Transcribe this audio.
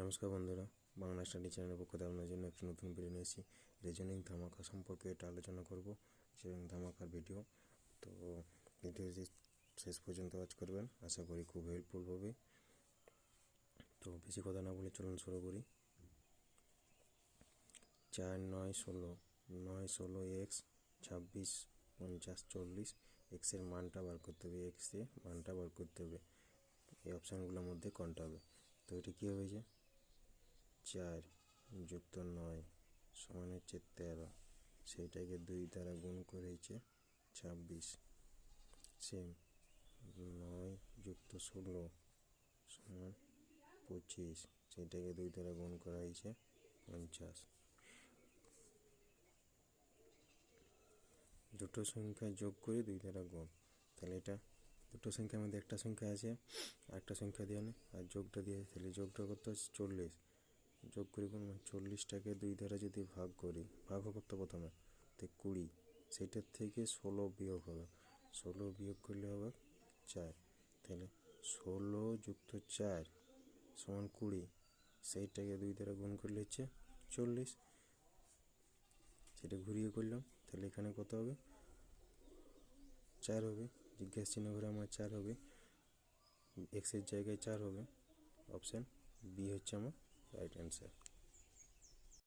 নমস্কার বন্ধুরা, বাংলা স্টাডি চ্যানেলের পক্ষ থেকে আপনার জন্য একটি নতুন ভিডিও নিয়ে এসেছি। রিজনিং ধামাকা সম্পর্কে এটা আলোচনা করব, রিজনিং ধামাকার ভিডিও। তো ভিডিওটি শেষ পর্যন্ত ওয়াচ করবেন, আশা করি খুব হেল্পফুল হবে। তো বেশি কথা না বলে চলুন শুরু করি। 4, 9, 16, 9, 16 এক্স, 26, 50, 40 এক্সের মানটা বার করতে হবে। এক্সের মানটা বার করতে হবে, এই অপশানগুলোর মধ্যে কোনটা হবে। তো এটা কী হয়েছে, 4 যুক্ত 9 সমান হচ্ছে 13, সেইটাকে 2 দ্বারা গুণ করেছে 26। সেম 9 যুক্ত 16 সমান 25, সেইটাকে 2 দ্বারা গুণ করা হয়েছে 50। দুটো সংখ্যা যোগ করে 2 দ্বারা গুণ, তাহলে এটা দুটো সংখ্যার মধ্যে একটা সংখ্যা আছে, একটা সংখ্যা দিয়ে নেই, আর যোগটা দিয়ে, তাহলে যোগটা করতে হচ্ছে 40। যোগ করি কোন 40টাকে 2 দ্বারা যদি ভাগ করি, ভাগ করতে প্রথমে তো 20, সেইটার থেকে 16 বিয়োগ হবে, 16 বিয়োগ করলে হবে 4। তাহলে 16 যুক্ত 4 সমান 20, সেইটাকে 2 দ্বারা গুণ করলে হচ্ছে 40। সেটা ঘুরিয়ে করলাম, তাহলে এখানে কত হবে, 4 হবে। জিজ্ঞাসা চিহ্ন করে আমার 4 হবে, এক্সের জায়গায় 4 হবে। অপশান বি হচ্ছে আমার রাইট অ্যান্সার।